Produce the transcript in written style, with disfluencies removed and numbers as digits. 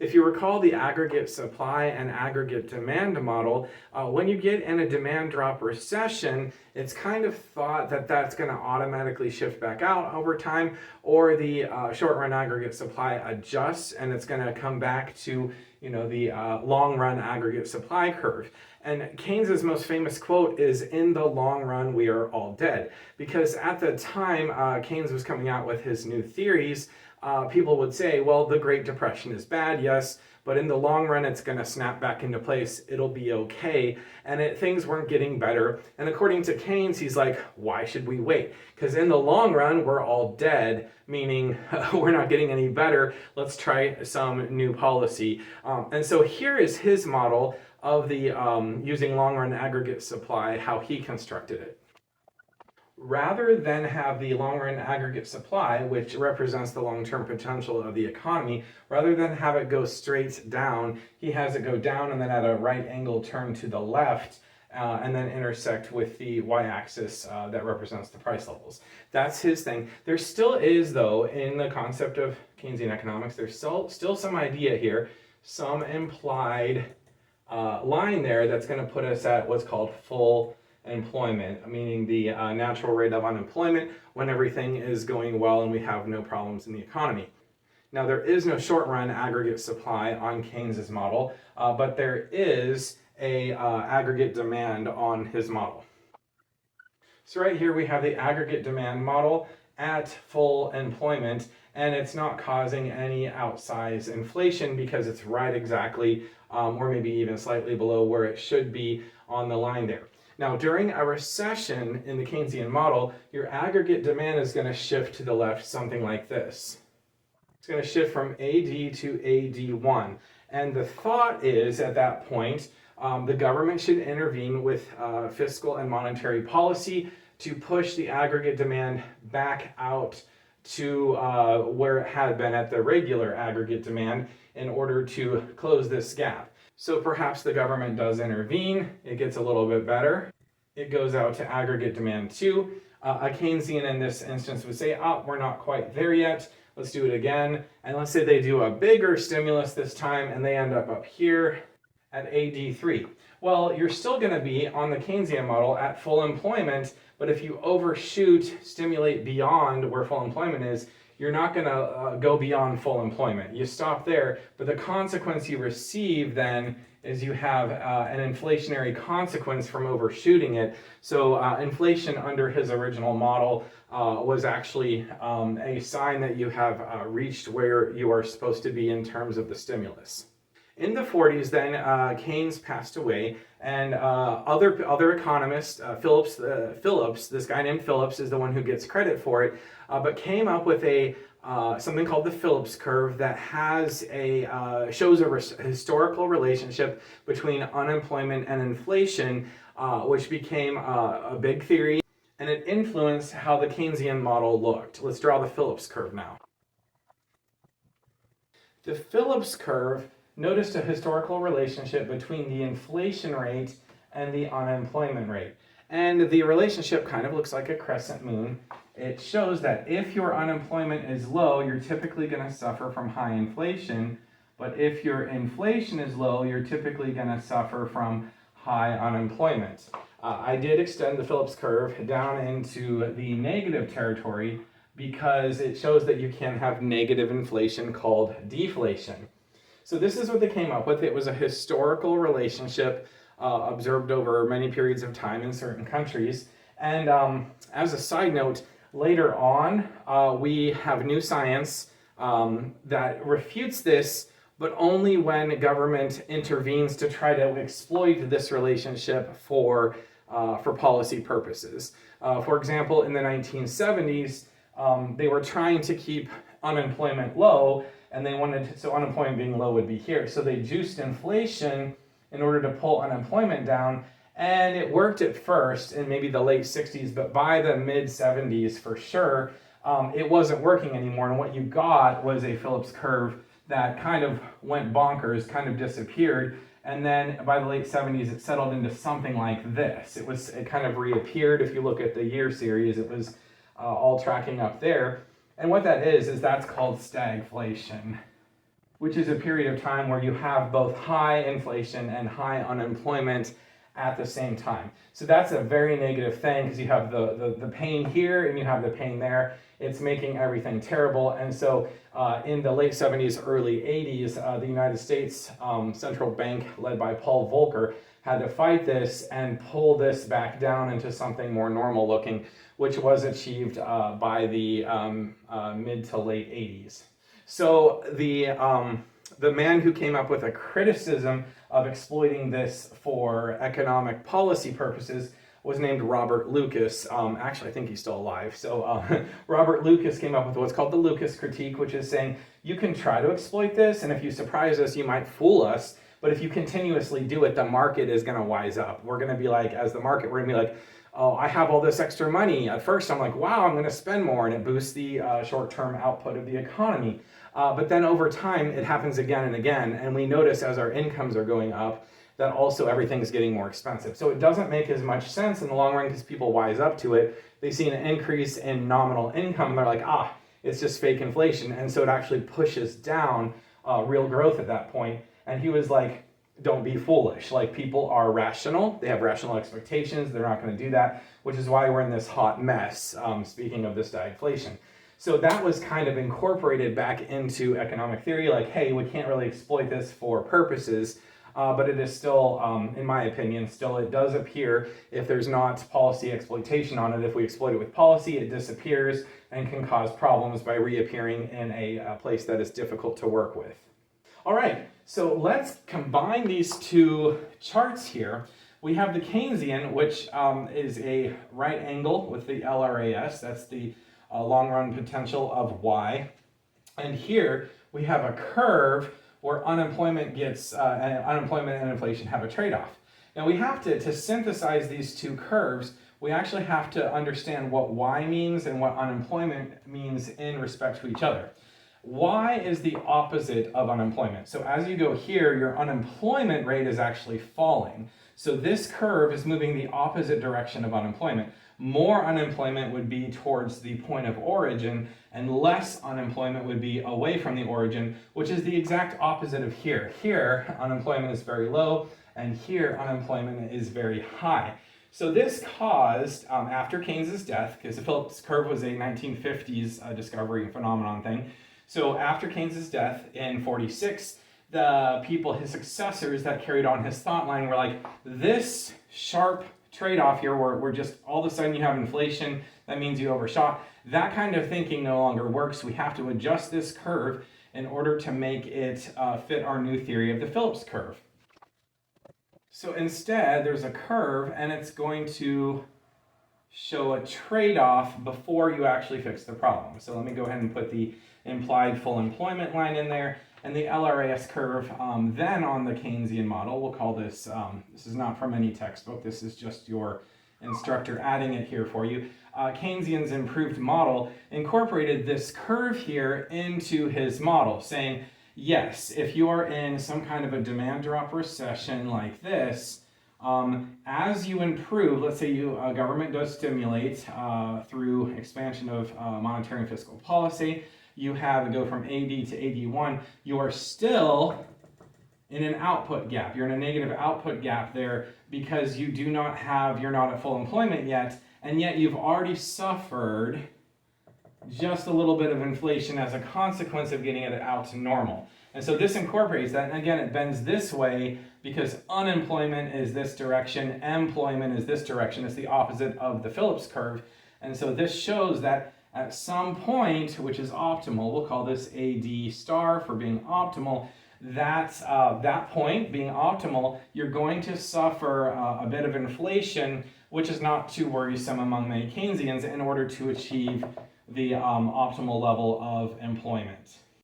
If you recall the aggregate supply and aggregate demand model, when you get in a demand drop recession, it's kind of thought that that's going to automatically shift back out over time, or the short run aggregate supply adjusts and it's going to come back to the long run aggregate supply curve. And Keynes's most famous quote is, "In the long run, we are all dead." Because at the time Keynes was coming out with his new theories, people would say, well, the Great Depression is bad, yes, but in the long run, it's going to snap back into place. It'll be okay. And things weren't getting better. And according to Keynes, he's like, why should we wait? Because in the long run, we're all dead, meaning we're not getting any better. Let's try some new policy. And so here is his model of the using long run aggregate supply, how he constructed it. Rather than have the long-run aggregate supply, which represents the long-term potential of the economy, rather than have it go straight down, he has it go down and then at a right angle turn to the left and then intersect with the y-axis that represents the price levels. That's his thing. There still is, though, in the concept of Keynesian economics, there's still some idea here, some implied line there that's going to put us at what's called full employment, meaning the natural rate of unemployment when everything is going well and we have no problems in the economy. Now, there is no short-run aggregate supply on Keynes's model, but there is a aggregate demand on his model. So right here we have the aggregate demand model at full employment, and it's not causing any outsized inflation because it's right exactly, or maybe even slightly below where it should be on the line there. Now, during a recession in the Keynesian model, your aggregate demand is going to shift to the left, something like this. It's going to shift from AD to AD1. And the thought is, at that point, the government should intervene with fiscal and monetary policy to push the aggregate demand back out to where it had been at the regular aggregate demand in order to close this gap. So perhaps the government does intervene, it gets a little bit better, it goes out to aggregate demand 2. A Keynesian in this instance would say, we're not quite there yet, let's do it again. And let's say they do a bigger stimulus this time and they end up here at AD3. Well, you're still going to be on the Keynesian model at full employment, but if you overshoot, stimulate beyond where full employment is, you're not going to go beyond full employment. You stop there, but the consequence you receive then is you have an inflationary consequence from overshooting it. So inflation under his original model was actually a sign that you have reached where you are supposed to be in terms of the stimulus. In the 40s, then, Keynes passed away, and other economists, Phillips, this guy named Phillips is the one who gets credit for it, but came up with something called the Phillips curve that shows a historical relationship between unemployment and inflation, which became a big theory, and it influenced how the Keynesian model looked. Let's draw the Phillips curve now. The Phillips curve noticed a historical relationship between the inflation rate and the unemployment rate. And the relationship kind of looks like a crescent moon. It shows that if your unemployment is low, you're typically going to suffer from high inflation. But if your inflation is low, you're typically going to suffer from high unemployment. I did extend the Phillips curve down into the negative territory because it shows that you can have negative inflation called deflation. So this is what they came up with. It was a historical relationship observed over many periods of time in certain countries. And as a side note, later on, we have new science that refutes this, but only when government intervenes to try to exploit this relationship for policy purposes. For example, in the 1970s, they were trying to keep unemployment low, and they wanted so unemployment being low would be here. So they juiced inflation in order to pull unemployment down, and it worked at first in maybe the late 60s, but by the mid 70s for sure, it wasn't working anymore. And what you got was a Phillips curve that kind of went bonkers, kind of disappeared. And then by the late 70s, it settled into something like this. It kind of reappeared. If you look at the year series, it was all tracking up there. And what that is that's called stagflation. which is a period of time where you have both high inflation and high unemployment at the same time. So that's a very negative thing because you have the pain here and you have the pain there. It's making everything terrible. And so in the late 70s, early 80s, the United States Central Bank, led by Paul Volcker, had to fight this and pull this back down into something more normal looking, which was achieved by the mid to late 80s. So the man who came up with a criticism of exploiting this for economic policy purposes was named Robert Lucas. Actually, I think he's still alive. So Robert Lucas came up with what's called the Lucas critique, which is saying you can try to exploit this, and if you surprise us, you might fool us. But if you continuously do it, the market is going to wise up. We're going to be like, as the market, we're going to be like, oh, I have all this extra money. At first, I'm like, wow, I'm going to spend more, and it boosts the short-term output of the economy. But then over time, it happens again and again, and we notice as our incomes are going up that also everything's getting more expensive. So it doesn't make as much sense in the long run because people wise up to it. They see an increase in nominal income, and they're like, it's just fake inflation. And so it actually pushes down real growth at that point. And he was like, don't be foolish. Like, people are rational. They have rational expectations. They're not going to do that, which is why we're in this hot mess, speaking of this stagflation. So that was kind of incorporated back into economic theory, like, hey, we can't really exploit this for purposes, but it is still, in my opinion, it does appear, if there's not policy exploitation on it, if we exploit it with policy, it disappears and can cause problems by reappearing in a place that is difficult to work with. All right, so let's combine these two charts here. We have the Keynesian, which is a right angle with the LRAS. That's the long-run potential of Y. And here we have a curve where unemployment and inflation have a trade-off. Now we have to synthesize these two curves. We actually have to understand what Y means and what unemployment means in respect to each other. Y is the opposite of unemployment. So as you go here, your unemployment rate is actually falling. So this curve is moving the opposite direction of unemployment. More unemployment would be towards the point of origin, and less unemployment would be away from the origin, which is the exact opposite of here. Here, unemployment is very low, and here, unemployment is very high. So this caused, after Keynes's death, because the Phillips curve was a 1950s discovery and phenomenon thing, so after Keynes's death in 46, the people, his successors that carried on his thought line were like, this sharp trade-off here where just all of a sudden you have inflation, that means you overshot. That kind of thinking no longer works. We have to adjust this curve in order to make it fit our new theory of the Phillips curve. So instead, there's a curve, and it's going to show a trade-off before you actually fix the problem. So let me go ahead and put the implied full employment line in there, and the LRAS curve then on the Keynesian model. We'll call this, this is not from any textbook, this is just your instructor adding it here for you. Keynesian's improved model incorporated this curve here into his model, saying, yes, if you are in some kind of a demand drop recession like this, as you improve, let's say government does stimulate through expansion of monetary and fiscal policy, you have go from AD to AD1, you are still in an output gap. You're in a negative output gap there because you're not at full employment yet, and yet you've already suffered just a little bit of inflation as a consequence of getting it out to normal. And so this incorporates that, and again, it bends this way because unemployment is this direction, employment is this direction. It's the opposite of the Phillips curve. And so this shows that at some point, which is optimal, we'll call this AD star for being optimal, that point being optimal, you're going to suffer a bit of inflation, which is not too worrisome among many Keynesians, in order to achieve the optimal level of employment.